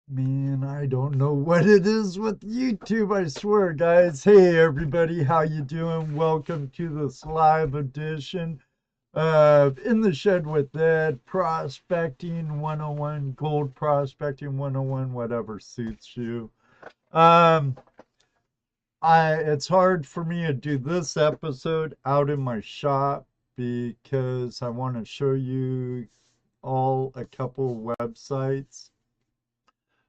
Man, I don't know what it is with YouTube, I swear, guys. Hey, everybody, how you doing? Welcome to this live edition of In the Shed with Ed, Prospecting 101, Gold Prospecting 101, whatever suits you. Um, it's hard for me to do this episode out in my shop because I want to show you all a couple websites.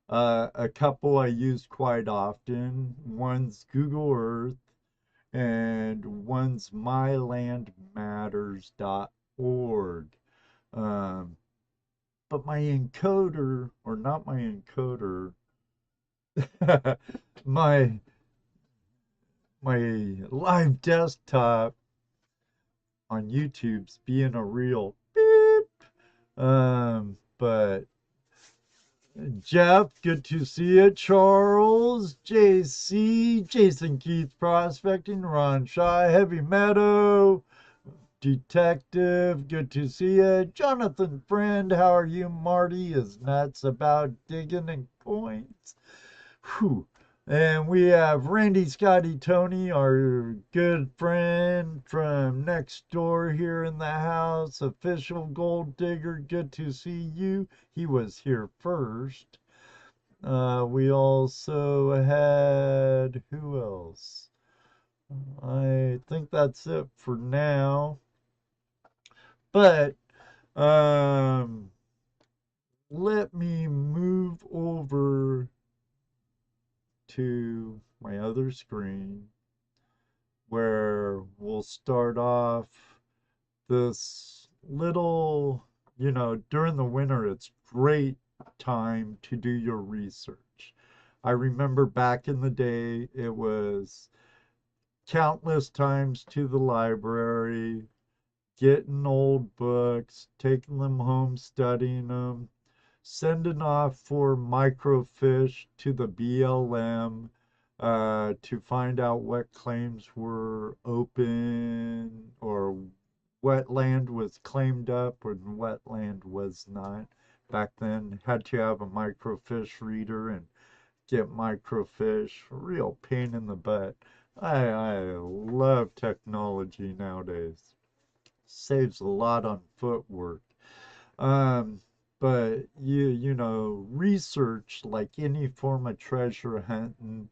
A couple I use quite often. One's Google Earth and one's mylandmatters.org. Um, but my encoder, or not my encoder, my my live desktop on YouTube's being a real beep. But Jeff, good to see you. Charles, JC, Jason Keith Prospecting, Ron Shy, Heavy Meadow, Detective, good to see you. Jonathan Friend, how are you? Marty is nuts about digging and coins. Whew. And we have Randy Scotty Tony, our good friend from next door here in the house, official gold digger. Good to see you. He was here first. We also had who else? I think that's it for now. But um, let me move over to my other screen where we'll start off this little, during the winter, it's great time to do your research. I remember back in the day, it was countless times to the library, getting old books, taking them home, studying them, sending off for microfiche to the BLM to find out what claims were open or what land was claimed up and what land was not. Back then, had to have a microfiche reader and get microfiche. Real pain in the butt. I love technology nowadays. Saves a lot on footwork. Um, but research like any form of treasure hunting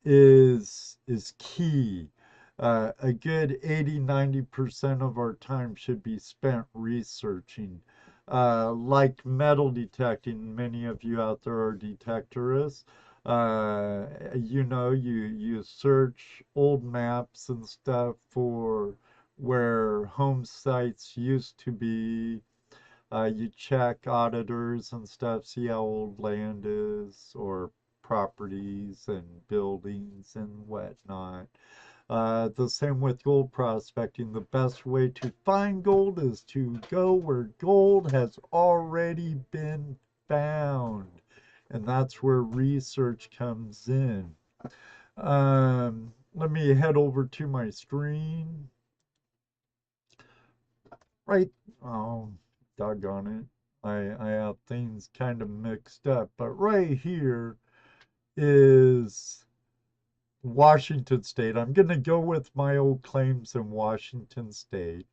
is key. A good 80-90% of our time should be spent researching. Like metal detecting, many of you out there are detectorists. You search old maps and stuff for where home sites used to be. You check auditors and stuff, see how old land is, or properties and buildings and whatnot. The same with gold prospecting. The best way to find gold is to go where gold has already been found. And that's where research comes in. Let me head over to my screen. Right. Oh, doggone it. I have things kind of mixed up. But right here is Washington State. I'm going to go with my old claims in Washington State.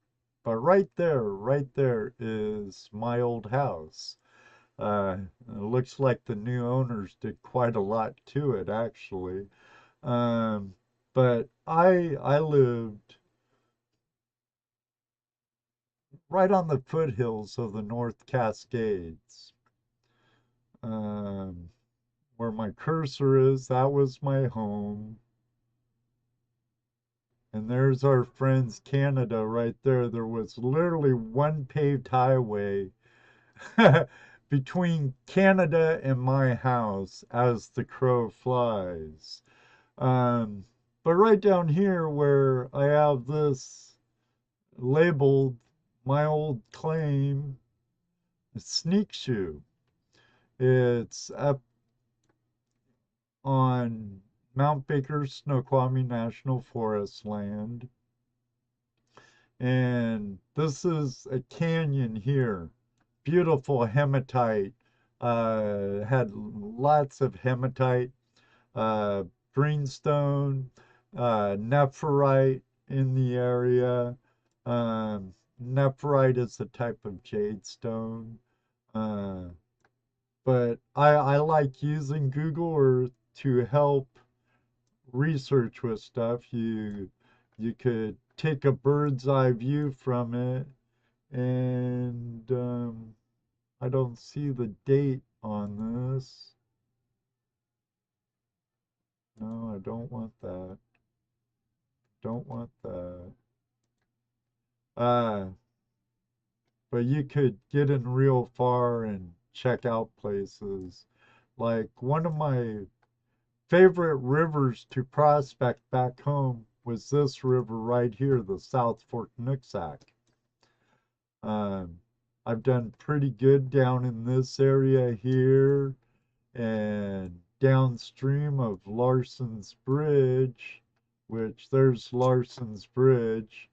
But right there is my old house. It looks like the new owners did quite a lot to it, actually. Um, but I lived right on the foothills of the North Cascades. Um, where my cursor is, that was my home. And there's our friends Canada right there. There was literally one paved highway between Canada and my house as the crow flies. Um, but right down here where I have this labeled my old claim, Sneak Shoe. It's up on Mount Baker Snoqualmie National Forest land. And this is a canyon here. Beautiful hematite Had lots of hematite, uh, greenstone, nephrite in the area. Nephrite is a type of jade stone. Uh, but I like using Google Earth to help research with stuff. You could take a bird's eye view from it, and I don't see the date on this. No, I don't want that. Don't want that. Uh, but you could get in real far and check out places. Like one of my favorite rivers to prospect back home was this river right here, the South Fork Nooksack. Um, I've done pretty good down in this area here and downstream of Larson's Bridge, which there's Larson's Bridge.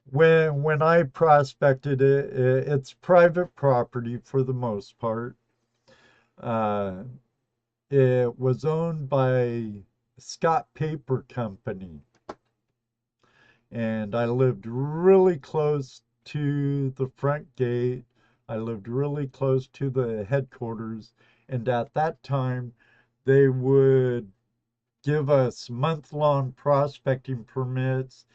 When I prospected it, it's private property for the most part. Uh, it was owned by Scott Paper Company, and I lived really close to the front gate. I lived really close to the headquarters, and at that time, they would give us month-long prospecting permits,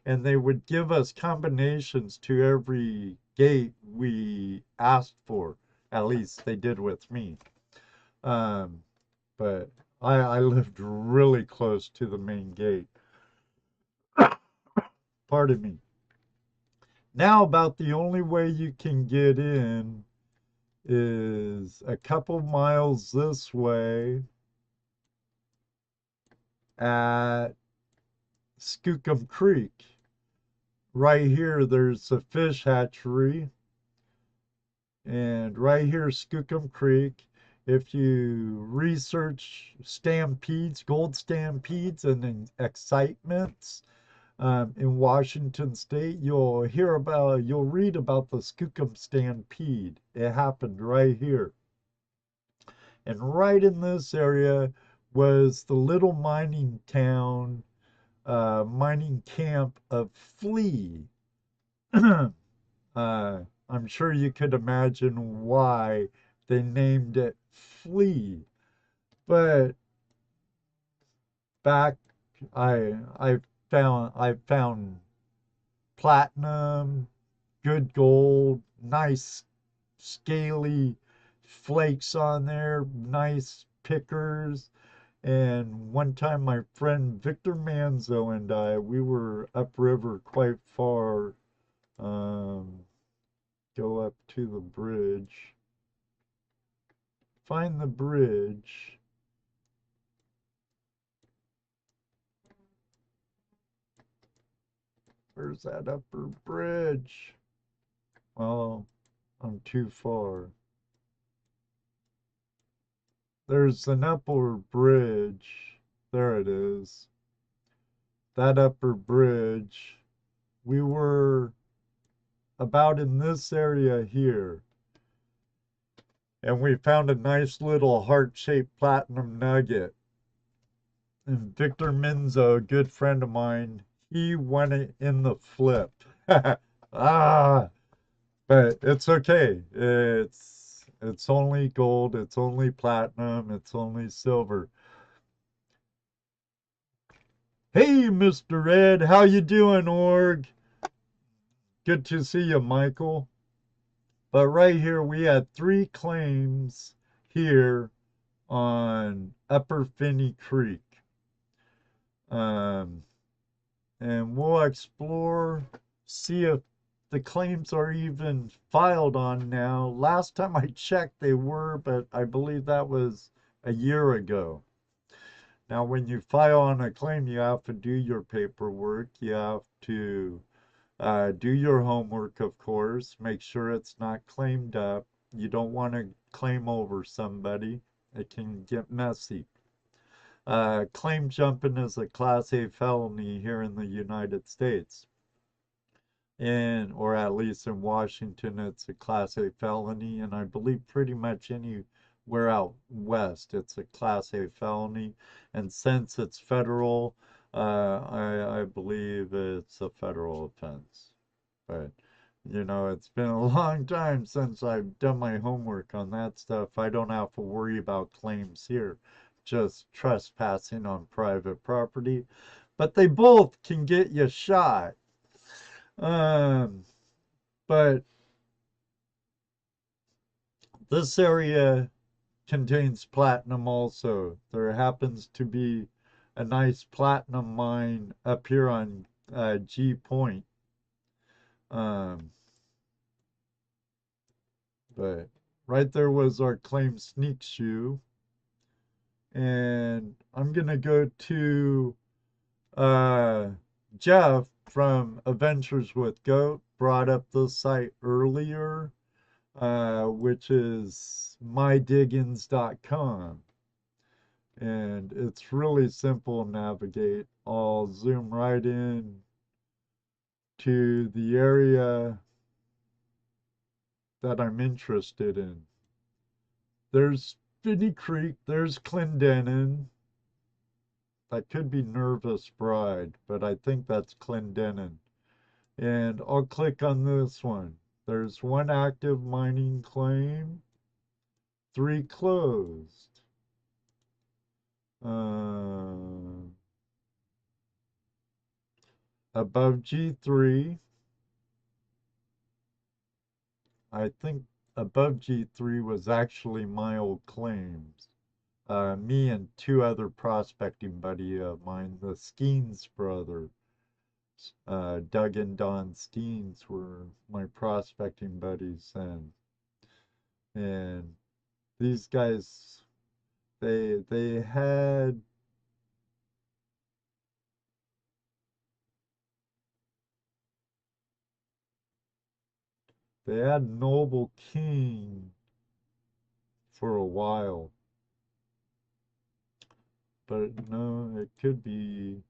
and they would give us combinations to every gate we asked for. At least they did with me. Um, but I lived really close to the main gate. Pardon me. Now, about the only way you can get in is a couple miles this way at Skookum Creek. Right here, there's a fish hatchery, and right here, Skookum Creek. If you research stampedes, gold stampedes, and excitements in Washington State, you'll read about the Skookum Stampede. It happened right here. And right in this area was the little mining town, mining camp of Flea. I'm sure you could imagine why they named it Flea. But back, I found platinum, good gold, nice scaly flakes on there, nice pickers. And one time my friend Victor Manzo and we were upriver quite far. Um, go up to the bridge. Find the bridge. Where's that upper bridge? Well, I'm too far. There's an upper bridge. There it is. That upper bridge. We were about in this area here. And we found a nice little heart-shaped platinum nugget. And Victor Menzo, a good friend of mine, he won it in the flip. Ah, but it's okay. It's only gold, it's only platinum, it's only silver. Hey, Mr. Ed, how you doing, Org? Good to see you, Michael. But right here, we had 3 claims here on Upper Finney Creek. And we'll explore, see if the claims are even filed on now. Last time I checked, they were, but I believe that was a year ago. Now, when you file on a claim, you have to do your paperwork. You have to do your homework, of course. Make sure it's not claimed up. You don't want to claim over somebody. It can get messy. Claim jumping is a Class A felony here in the United States. or at least in Washington, it's a Class A felony, and I believe pretty much anywhere out west, it's a Class A felony. And since it's federal, I believe it's a federal offense. But it's been a long time since I've done my homework on that stuff. I don't have to worry about claims here, just trespassing on private property. But they both can get you shot. Um, but this area contains platinum also. There happens to be a nice platinum mine up here on G Point. Um, but right there was our claim sneak shoe. And I'm going to go to uh, Jeff from Adventures with Goat, brought up this site earlier, which is mydiggins.com. And it's really simple to navigate. I'll zoom right in to the area that I'm interested in. There's Finney Creek, there's Clinden. That could be Nervous Bride, but I think that's Clinden. And I'll click on this one. There's one active mining claim, 3 closed. Above G3, I think above G3 was actually my old claims. Me and 2 other prospecting buddy of mine, the Skeens brothers, Doug and Don Skeens were my prospecting buddies, and these guys, they had Noble King for a while. But no, it could be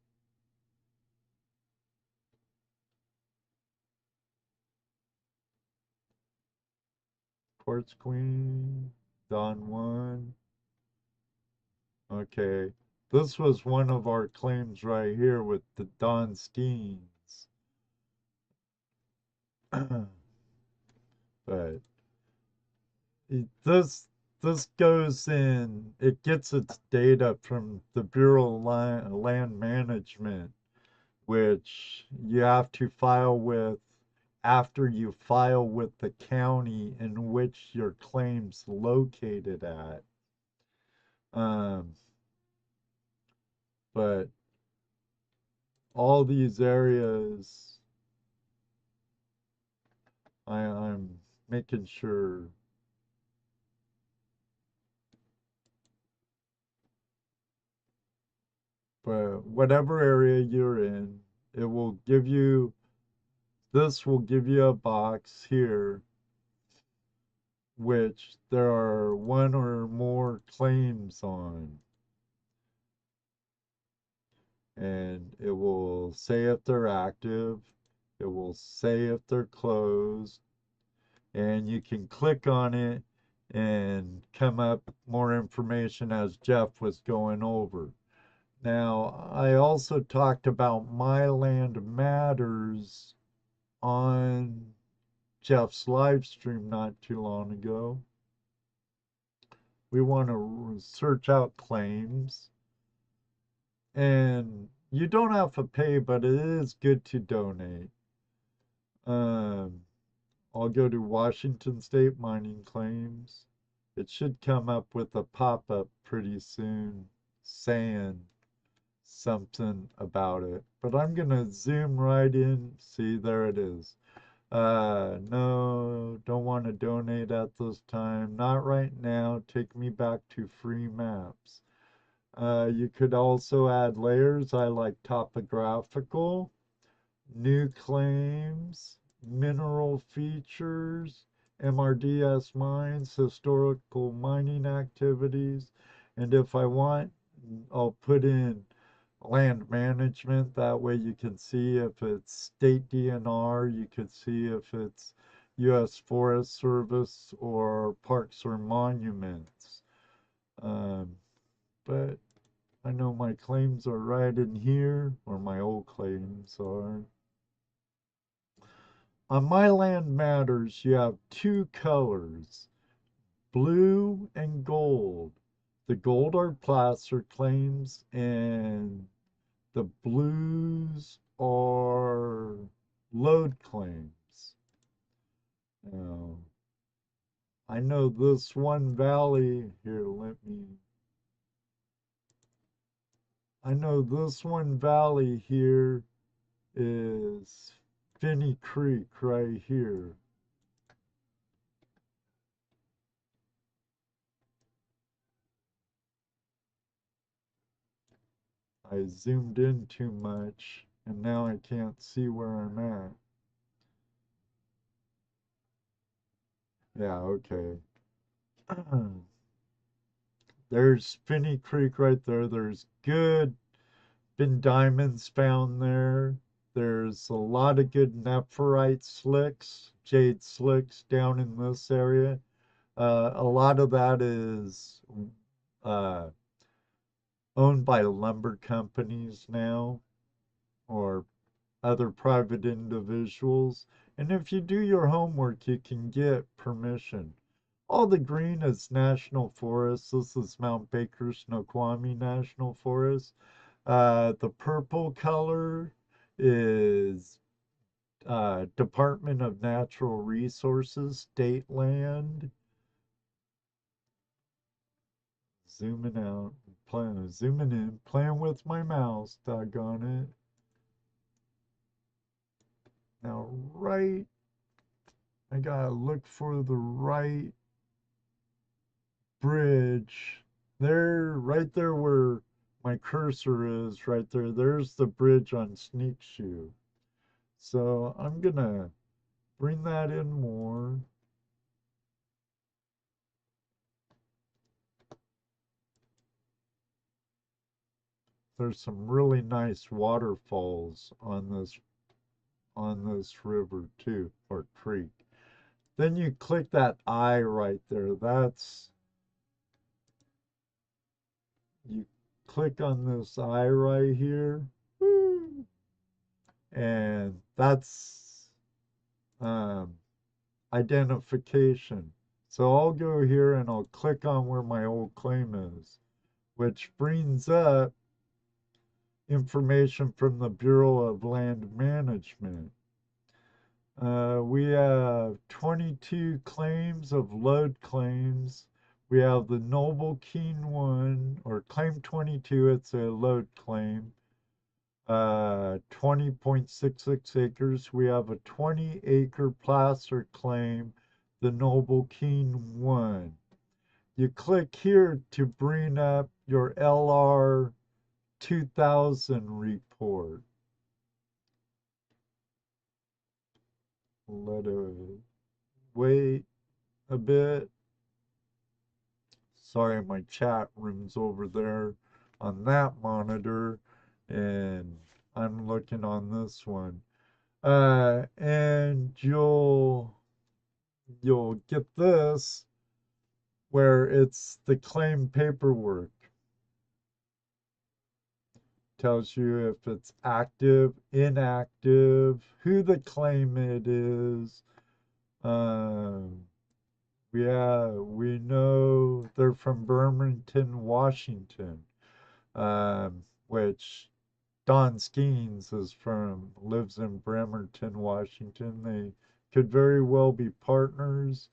Quartz Queen, Don 1. Okay, this was one of our claims right here with the Don Skeens. But this goes in, it gets its data from the Bureau of Land Management, which you have to file with after you file with the county in which your claim's located at. But all these areas, I'm making sure. But whatever area you're in, it will give you, this will give you a box here, which there are 1 or more claims on. And it will say if they're active, it will say if they're closed, and you can click on it and come up more information as Jeff was going over. Now, I also talked about My Land Matters on Jeff's live stream not too long ago. We want to search out claims. And you don't have to pay, but it is good to donate. I'll go to Washington State mining claims. It should come up with a pop-up pretty soon saying something about it. But I'm going to zoom right in. See, there it is. No, don't want to donate at this time. Not right now. Take me back to free maps. You could also add layers. I like topographical, new claims, mineral features, MRDS mines, historical mining activities, and if I want, I'll put in land management. That way you can see if it's state DNR, you could see if it's U.S. Forest Service or Parks or Monuments. Um, but I know my claims are right in here, or my old claims are. On My Land Matters, you have two colors, blue and gold. The gold are placer claims, and the blues are load claims. Now, I know this one valley here, I know this one valley here is Finney Creek right here. I zoomed in too much and now I can't see where I'm at. Yeah, okay. There's Finney Creek right there. There's been diamonds found there. There's a lot of good nephrite slicks, jade slicks down in this area. A lot of that is uh, owned by lumber companies now or other private individuals. And if you do your homework, you can get permission. All the green is national forest. This is Mount Baker Snoqualmie National Forest. The purple color is Department of Natural Resources, state land. Zooming out, zooming in, playing with my mouse, doggone it. Now, I gotta look for the right bridge. Right there where my cursor is, right there. There's the bridge on Sneak Shoe. So I'm gonna bring that in more. There's some really nice waterfalls on this river too, or creek. Then you click that eye right there. You click on this eye right here. And that's identification. So I'll go here and I'll click on where my old claim is, which brings up information from the Bureau of Land Management. We have 22 claims of load claims. We have the Noble Keen one, or claim 22, it's a load claim. 20.66 acres. We have a 20-acre placer claim, the Noble Keen one. You click here to bring up your LR 2000 report. Let it wait a bit. Sorry, my chat room's over there on that monitor, and I'm looking on this one. And you'll get this where it's the claim paperwork. Tells you if it's active, inactive, who the claimant is. We know they're from Bremerton, Washington, which Don Skeens lives in Bremerton, Washington. They could very well be partners.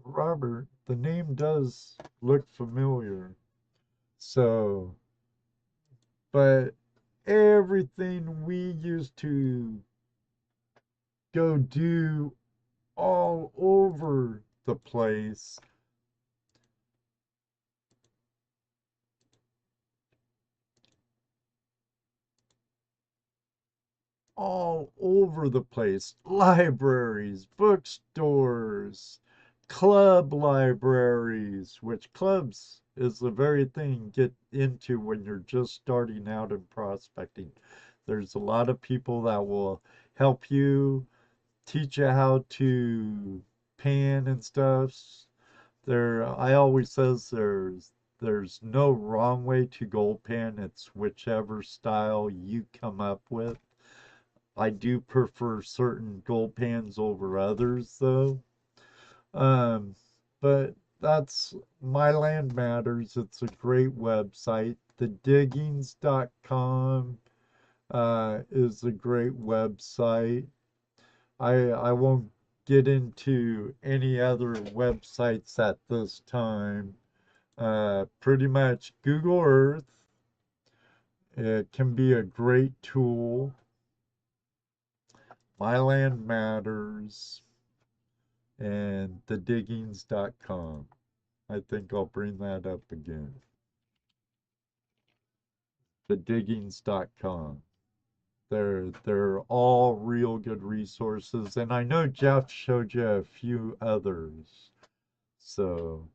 Robert, the name does look familiar. So, but everything we used to go do all over the place. All over the place. Libraries, bookstores, club libraries, which clubs is the very thing get into when you're just starting out in prospecting. There's a lot of people that will help you, teach you how to pan and stuff. I always says there's no wrong way to gold pan. It's whichever style you come up with. I do prefer certain gold pans over others though. Um, but that's My Land Matters. It's a great website. Thediggings.com is a great website. I won't get into any other websites at this time. Pretty much Google Earth. It can be a great tool. My Land Matters and thediggings.com. I think I'll bring that up again. Thediggings.com. They're all real good resources, and I know Jeff showed you a few others. So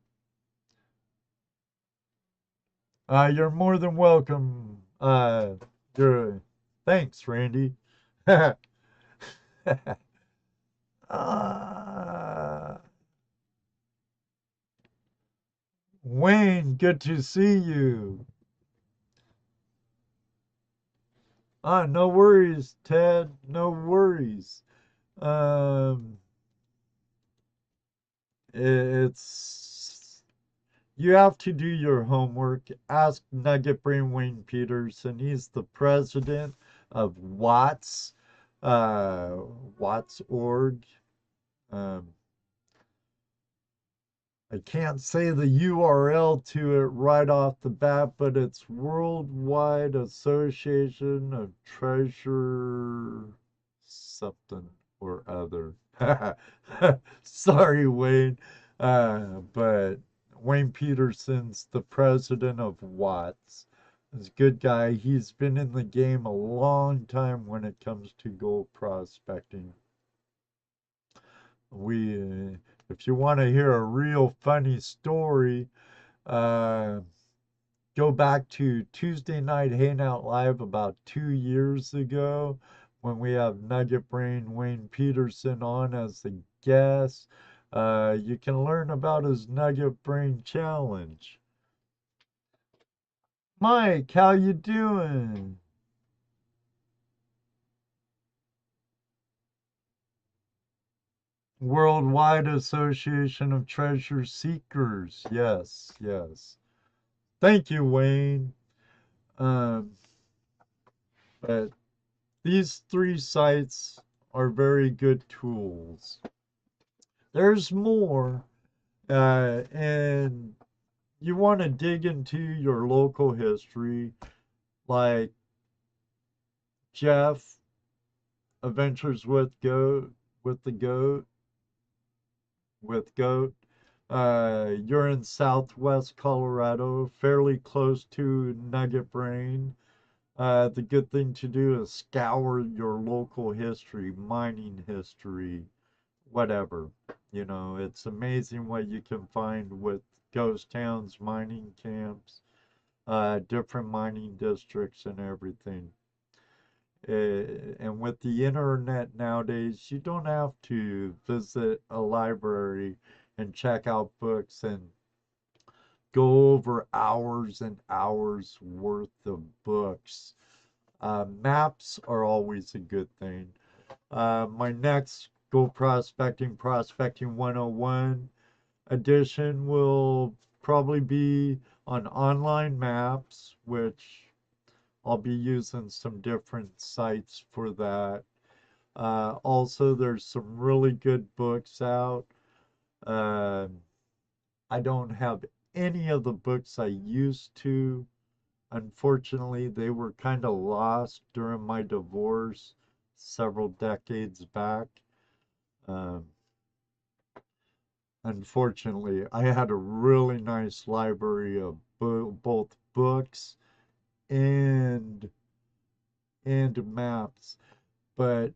you're more than welcome. You're Thanks, Randy. uh, Wayne, good to see you. No worries, Ted. No worries. Um, it's You have to do your homework. Ask Nugget Brain Wayne Peterson. He's the president of uh, Watts org. Um, I can't say the URL to it right off the bat, but it's Worldwide Association of Treasure something or other. Sorry, Wayne. But Wayne Peterson's the president of Watts. He's a good guy. He's been in the game a long time when it comes to gold prospecting. If you want to hear a real funny story, uh, go back to Tuesday Night Hangout Live about 2 years ago when we have Nugget Brain Wayne Peterson on as the guest. You can learn about his Nugget Brain Challenge. Mike, how you doing? Worldwide Association of Treasure Seekers. Yes, yes. Thank you, Wayne. Um, but these three sites are very good tools. There's more, and you want to dig into your local history, like Jeff Adventures with the Goat, with Goat. You're in Southwest Colorado, fairly close to Nugget Brain. The good thing to do is scour your local history, mining history, whatever. It's amazing what you can find with ghost towns, mining camps, different mining districts, and everything. And with the internet nowadays, you don't have to visit a library and check out books and go over hours and hours worth of books. Maps are always a good thing. My next Go Prospecting 101 edition will probably be on online maps, which I'll be using some different sites for that. Also, there's some really good books out. Uh, I don't have any of the books I used to. Unfortunately, they were kind of lost during my divorce several decades back. Um, Unfortunately, I had a really nice library of both books and maps, but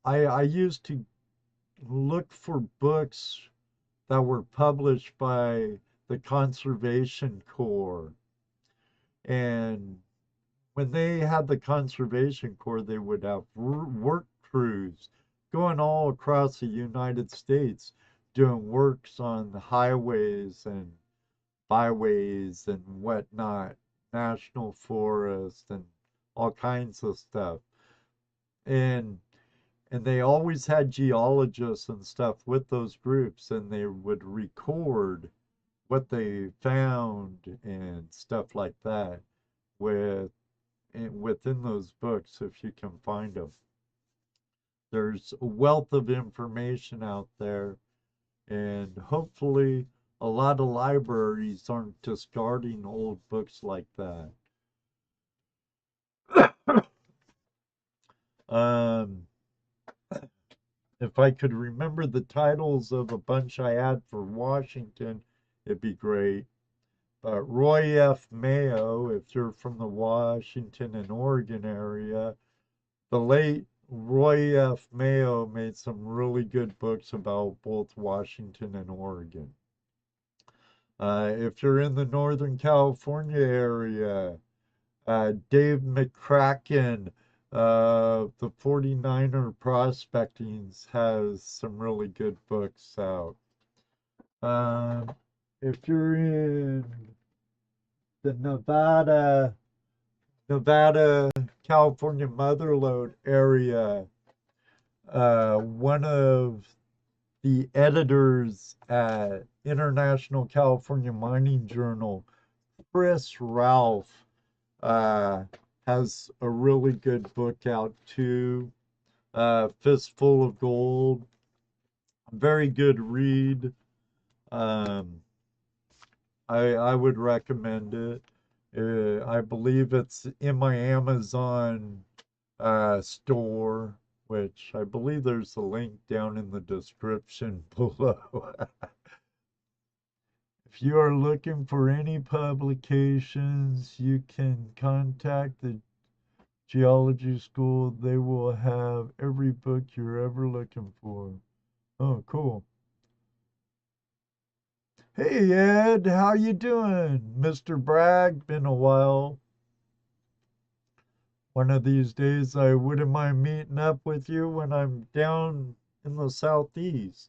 I used to look for books that were published by the Conservation Corps. And when they had the Conservation Corps, they would have work crews going all across the United States doing works on the highways and byways and whatnot, national forests and all kinds of stuff. And they always had geologists and stuff with those groups, and they would record what they found and stuff like that within those books if you can find them. There's a wealth of information out there, and hopefully a lot of libraries aren't discarding old books like that. If I could remember the titles of a bunch I had for Washington, it'd be great. But Roy F. Mayo, if you're from the Washington and Oregon area, the late Roy F. Mayo made some really good books about both Washington and Oregon. If you're in the Northern California area, Dave McCracken, the 49er Prospectings has some really good books out. If you're in the Nevada, California Motherlode area, one of the editors at International California Mining Journal, Chris Ralph, has a really good book out too. Fistful of Gold. Very good read. I would recommend it. I believe it's in my Amazon store, which I believe there's a link down in the description below. If you are looking for any publications, you can contact the Geology School. They will have every book you're ever looking for. Oh, cool. Hey, Ed, how you doing? Mr. Bragg, been a while. One of these days, I wouldn't mind meeting up with you when I'm down in the southeast.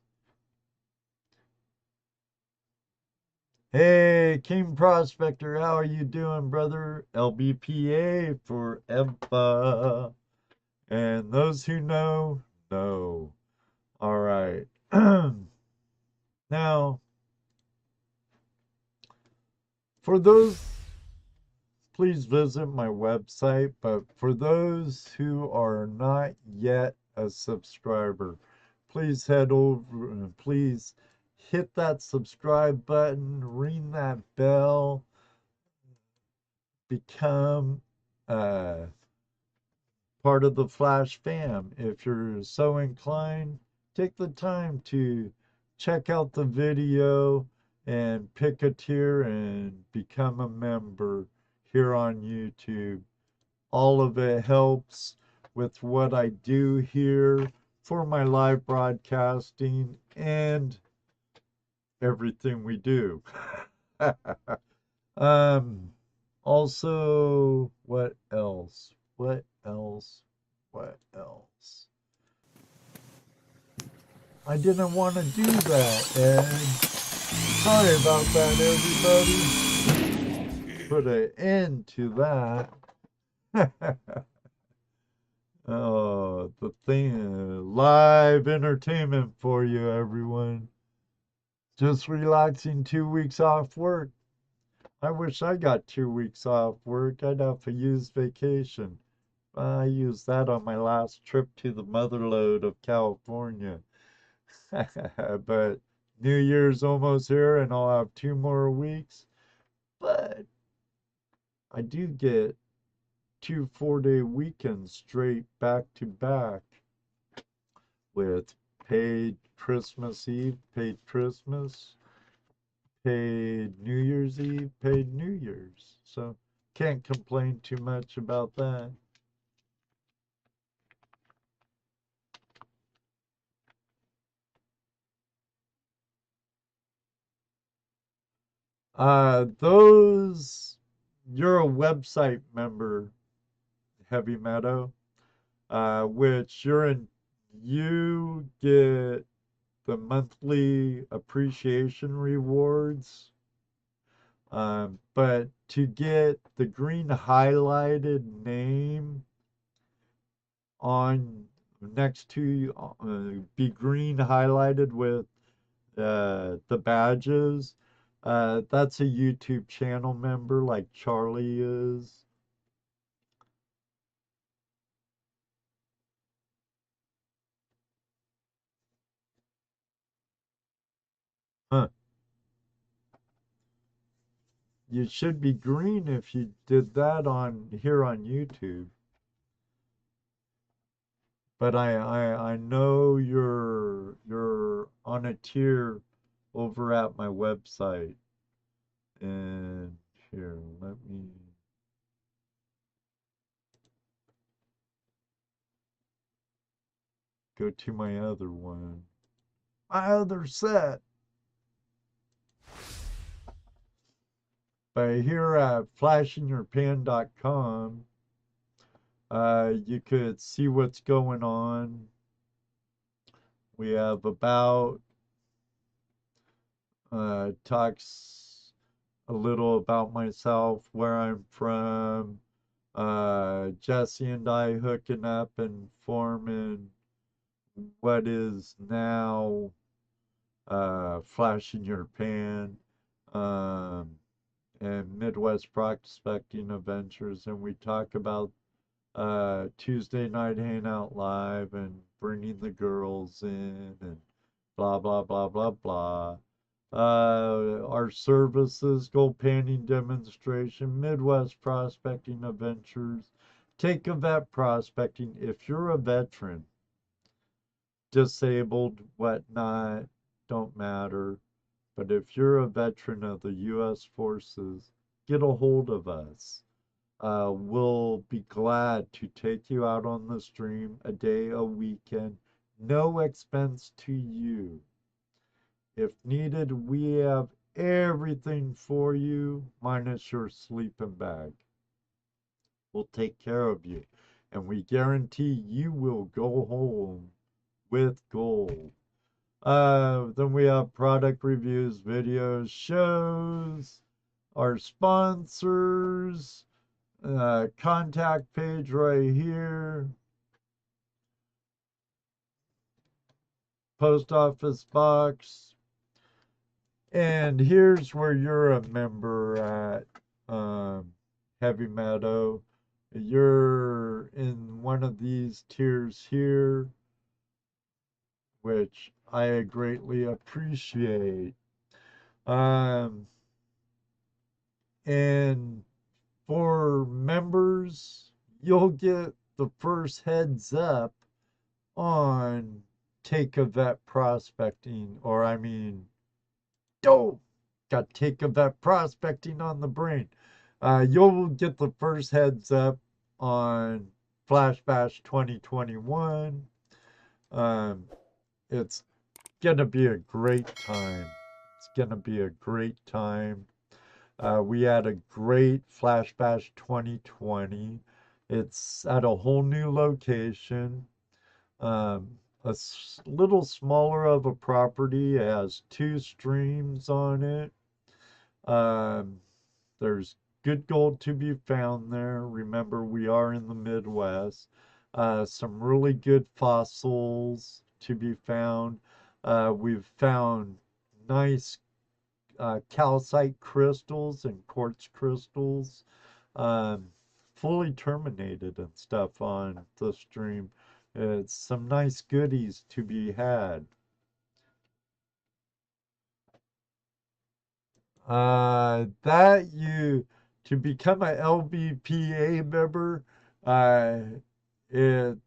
Hey, King Prospector, how are you doing, brother? LBPA forever. And those who know, know. All right. Now, for those, please visit my website. But for those who are not yet a subscriber, please head over and please hit that subscribe button, ring that bell, become part of the Flash fam. If you're so inclined, take the time to check out the video and pick a tier and become a member here on YouTube. All of it helps with what I do here for my live broadcasting and everything we do. Also, what else? What else? What else? I didn't want to do that, and sorry about that, everybody. Put an end to that. Oh, the thing, live entertainment for you, everyone. Just relaxing 2 weeks off work. I wish I got 2 weeks off work. I'd have to use vacation. I used that on my last trip to the motherlode of California. But New Year's almost here, and I'll have 2 more weeks. But I do get 2 4-day weekends straight back to back with paid Christmas Eve, paid Christmas, paid New Year's Eve, paid New Year's. So can't complain too much about that. Those, you're a website member, Heavy Meadow, which you get the monthly appreciation rewards. But to get the green highlighted name on next to be green highlighted with the badges, that's a YouTube channel member like Charlie is. Huh. You should be green if you did that on here on YouTube. But I know you're on a tier over at my website. And here, let me go to my other one. My other set. But here at flashingyourpan.com, you could see what's going on. We have about talks a little about myself, where I'm from, Jesse and I hooking up and forming what is now Flash in Your Pan, and Midwest Prospecting Adventures, and we talk about Tuesday night hangout live and bringing the girls in and blah blah blah blah blah. Our services: gold panning demonstration, Midwest Prospecting Adventures, take a vet prospecting. If you're a veteran, disabled, whatnot, don't matter. But if you're a veteran of the U.S. forces, get a hold of us. We'll be glad to take you out on the stream a day, a weekend, no expense to you. If needed, we have everything for you, minus your sleeping bag. We'll take care of you, and we guarantee you will go home with gold. Then we have product reviews, videos, shows, our sponsors, contact page right here, post office box, and here's where you're a member at Heavy Meadow. You're in one of these tiers here, which I greatly appreciate. Um, and for members, you'll get the first heads up on Take a Vet Prospecting, or I mean, got Take a Vet Prospecting on the brain. You'll get the first heads up on Flashback 2021. It's gonna be a great time. It's gonna be a great time. We had a great Flashback 2020. It's at a whole new location. A little smaller of a property. It has 2 streams on it. There's good gold to be found there. Remember, we are in the Midwest. Some really good fossils to be found. We've found nice calcite crystals and quartz crystals, um, fully terminated and stuff on the stream. It's some nice goodies to be had. That you To become a LBPA member, uh, it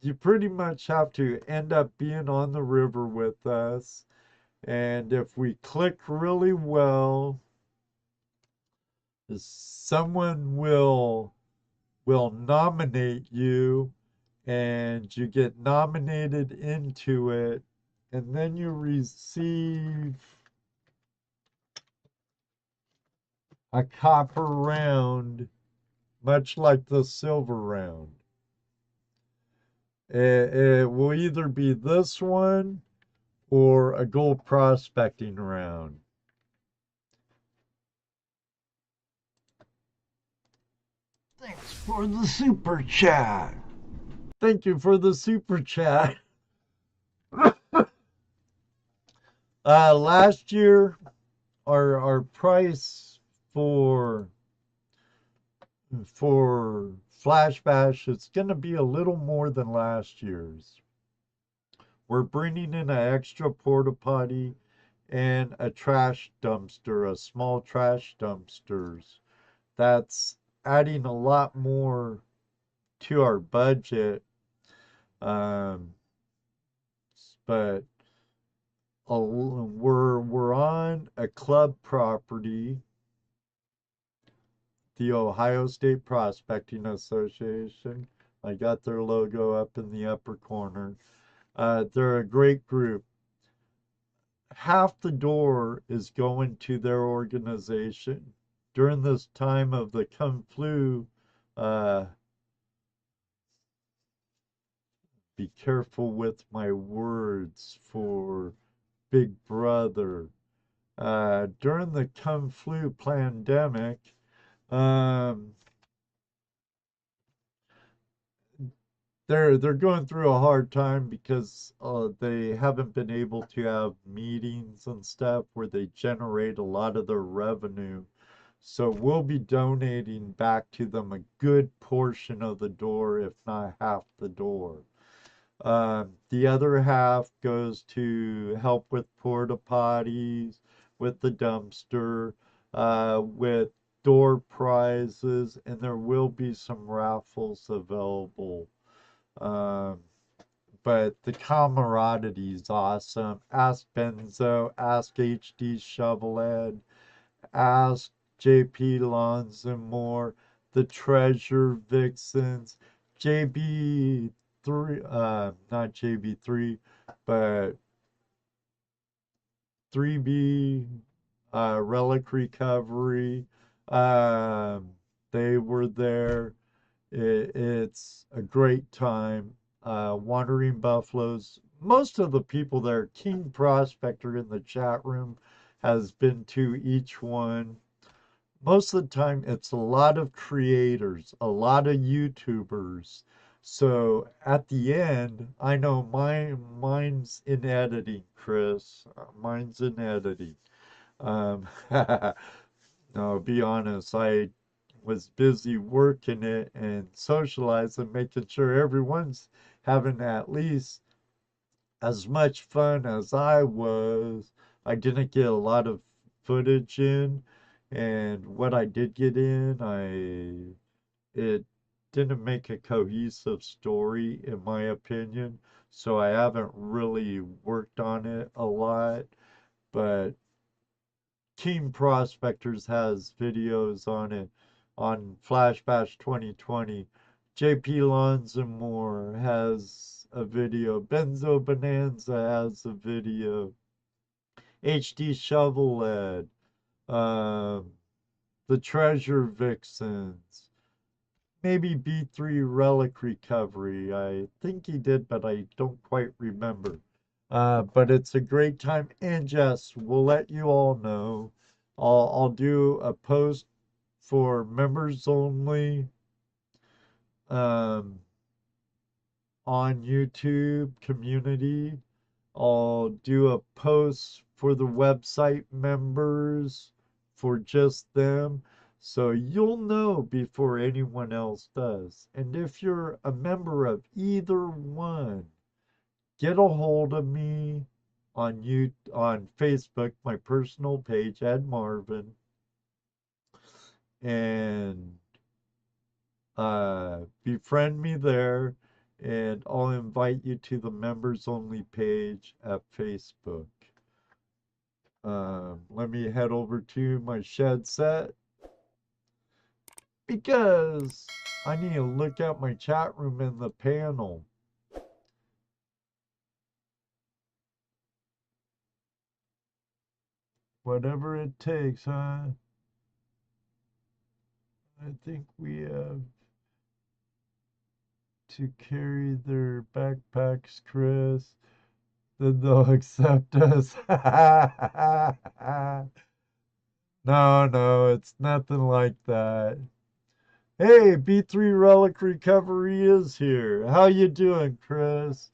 you pretty much have to end up being on the river with us. And if we click really well, someone will nominate you, and you get nominated into it, and then you receive a copper round, much like the silver round. It will either be this one or a gold prospecting round. Thanks for the super chat. Thank you for the super chat. Last year, our price for Flashback is going to be a little more than last year's. We're bringing in an extra porta potty and a trash dumpster, a small trash dumpsters. That's adding a lot more to our budget. Um, but we're on a club property, the Ohio State Prospecting Association. I got their logo up in the upper corner. They're a great group. Half the door is going to their organization. During this time of the Kung Flu, be careful with my words for Big Brother. During the Kung Flu pandemic, um, they're going through a hard time because they haven't been able to have meetings and stuff where they generate a lot of their revenue. So we'll be donating back to them a good portion of the door, if not half the door. The other half goes to help with porta potties, with the dumpster, with door prizes, and there will be some raffles available. Um, but the camaraderie is awesome. Ask Benzo, ask HD Shovelhead, ask JP Lawns and more, the Treasure Vixens, JB3, not JB3, but 3B, Relic Recovery. They were there. It's a great time. Wandering Buffaloes. Most of the people there, King Prospector in the chat room has been to each one. Most of the time, it's a lot of creators, a lot of YouTubers. So at the end, I know mine's in editing, Chris. Mine's in editing. No, be honest, I was busy working it and socializing, making sure everyone's having at least as much fun as I was. I didn't get a lot of footage in, and what I did get in, it didn't make a cohesive story in my opinion, so I haven't really worked on it a lot, but Team Prospectors has videos on it on Flashback 2020. JP Lawns and more has a video. Benzo Bonanza has a video. HD Shovelhead. Um, the Treasure Vixens. Maybe B3 Relic Recovery. I think he did, but I don't quite remember. But it's a great time. And Jess, we'll let you all know. I'll do a post for members only um, on YouTube community. I'll do a post for the website members for just them. So you'll know before anyone else does. And if you're a member of either one, get a hold of me on Facebook, my personal page, Ed Marvin, and befriend me there, and I'll invite you to the members only page at Facebook. Let me head over to my shed set because I need to look at my chat room in the panel. Whatever it takes, huh? I think we have to carry their backpacks, Chris. Then they'll accept us. No, no, it's nothing like that. Hey, B3 Relic Recovery is here. How you doing, Chris?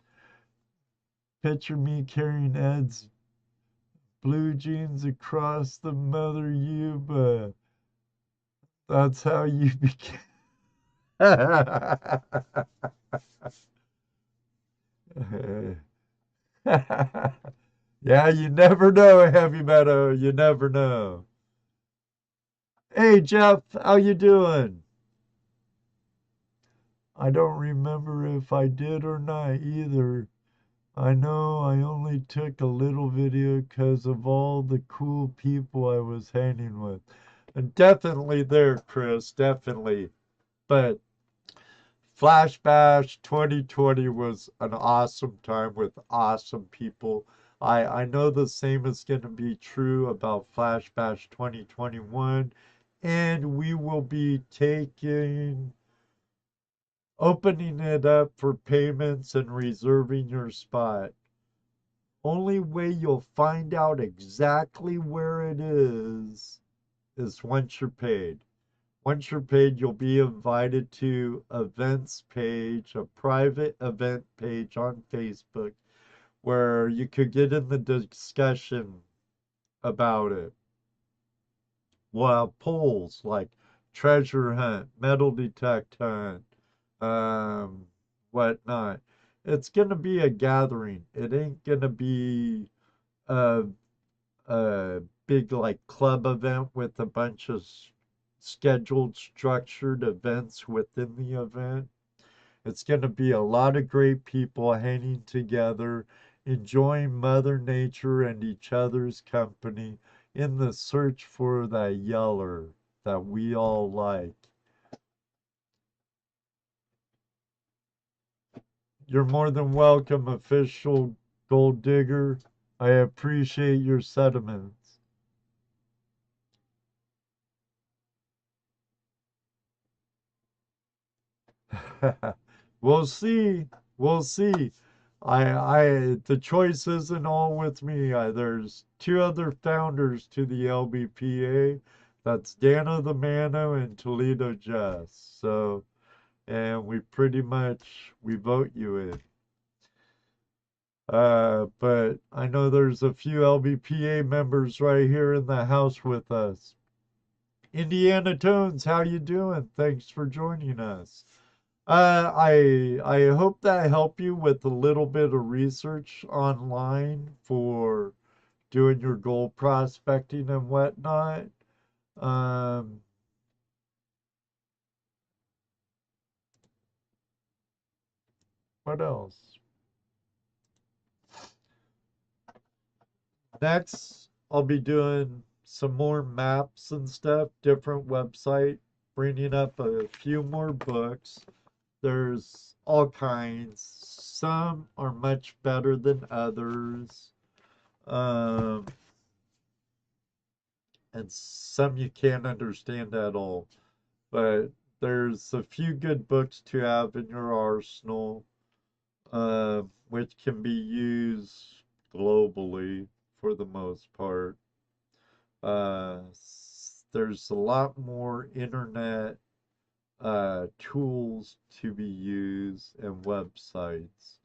Picture me carrying Ed's blue jeans across the mother yuba. That's how you became. Yeah, you never know, Heavy Meadow. You never know. Hey, Jeff, how you doing? I don't remember if I did or not either. I know I only took a little video because of all the cool people I was hanging with. And definitely there, Chris, definitely. But Flashback 2020 was an awesome time with awesome people. I know the same is going to be true about Flashback 2021. And we will be opening it up for payments and reserving your spot. Only way you'll find out exactly where it is once you're paid. Once you're paid, you'll be invited to events page, a private event page on Facebook where you could get in the discussion about it. We'll have polls like treasure hunt, metal detect hunt, um, whatnot. It's gonna be a gathering. It ain't gonna be a a big like club event with a bunch of scheduled structured events within the event. It's going to be a lot of great people hanging together, enjoying Mother Nature and each other's company in the search for that yeller that we all like. You're more than welcome, official gold digger. I appreciate your sentiments. We'll see. We'll see. The choice isn't all with me. There's two other founders to the LBPA. That's Dano the Mano and Toledo Jess. So, and we vote you in. But I know there's a few LBPA members right here in the house with us. Indiana Tones, how you doing? Thanks for joining us. I hope that helped you with a little bit of research online for doing your gold prospecting and whatnot. Um, what else? Next, I'll be doing some more maps and stuff, different website, bringing up a few more books. There's all kinds. Some are much better than others. Um, and some you can't understand at all. But there's a few good books to have in your arsenal, which can be used globally for the most part. Uh, there's a lot more internet tools to be used and websites.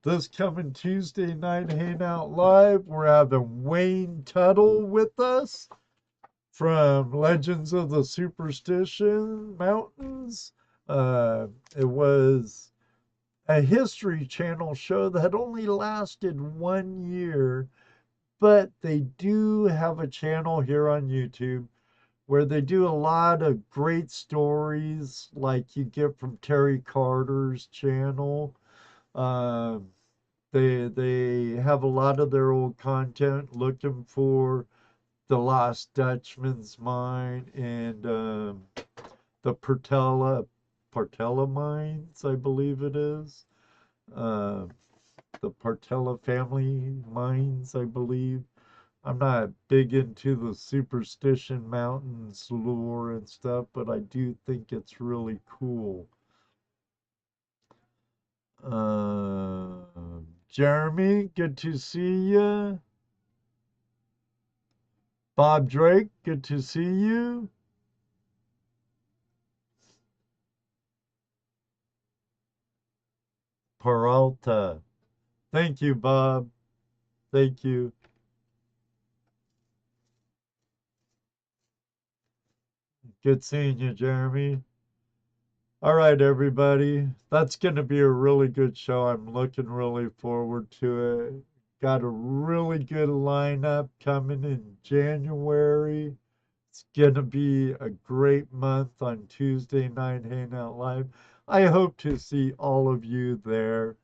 This coming Tuesday night, Hangout Live, we're having Wayne Tuttle with us from Legends of the Superstition Mountains. It was a History Channel show that only lasted 1 year, but they do have a channel here on YouTube where they do a lot of great stories like you get from Terry Carter's channel. Um, they have a lot of their old content looking for the Lost Dutchman's mine and the Partella mines, I believe it is. Uh, the Partella family mines, I believe. I'm not big into the Superstition Mountains lore and stuff, but I do think it's really cool. Jeremy, good to see you. Bob Drake, good to see you. Peralta. Thank you, Bob. Thank you. Good seeing you, Jeremy. All right, everybody. That's going to be a really good show. I'm looking really forward to it. Got a really good lineup coming in January. It's going to be a great month on Tuesday night Hangout Live. I hope to see all of you there.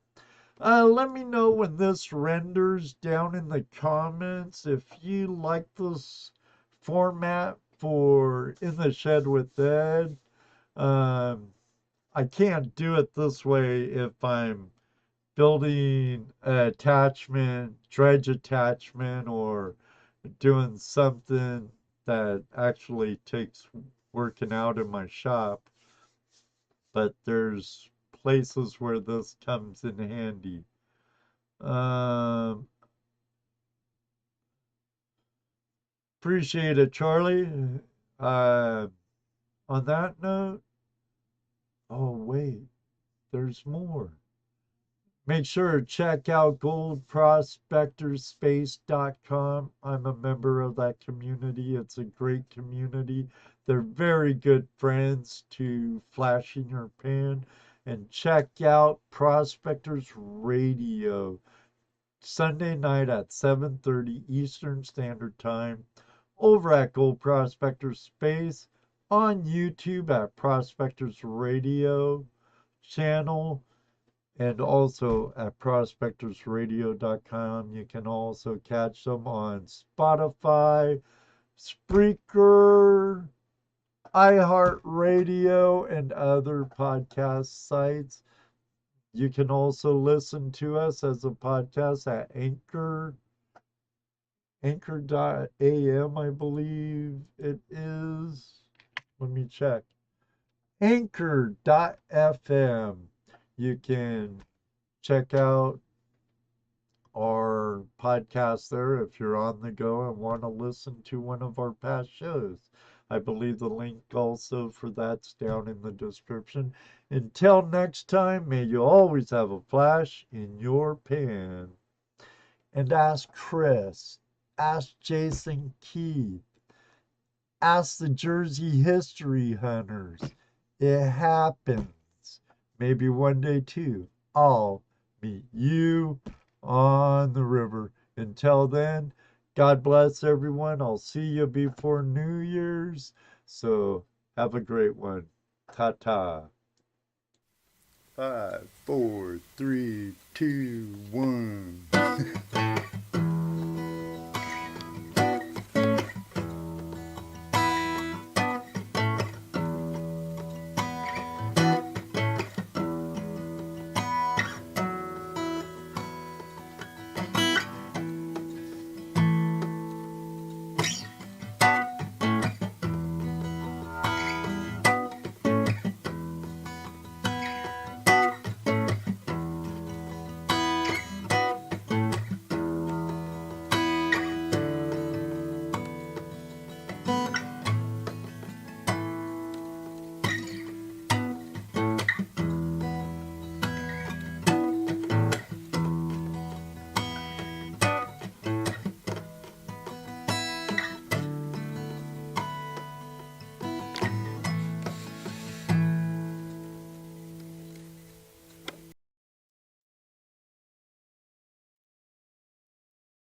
Let me know when this renders down in the comments if you like this format for In the Shed with Ed. Um, I can't do it this way if I'm building an attachment, dredge attachment, or doing something that actually takes working out in my shop. But there's places where this comes in handy. Um, Appreciate it, Charlie. Uh, on that note, oh wait, there's more. Make sure to check out goldprospectorspace.com. I'm a member of that community. It's a great community. They're very good friends to Flash in Your Pan. And check out Prospectors Radio Sunday night at 7:30 Eastern Standard Time over at Gold Prospectors Space on YouTube at Prospectors Radio channel and also at prospectorsradio.com. You can also catch them on Spotify, Spreaker, iHeartRadio, and other podcast sites. You can also listen to us as a podcast at anchor.am, I believe it is. Let me check. Anchor.fm. You can check out our podcast there if you're on the go and want to listen to one of our past shows. I believe the link also for that's down in the description. Until next time, may you always have a flash in your pan. And ask Chris, ask Jason Keith, ask the Jersey History Hunters. It happens. Maybe one day too. I'll meet you on the river. Until then, God bless everyone. I'll see you before New Year's. So have a great one. Ta ta. 5, 4, 3, 2, 1.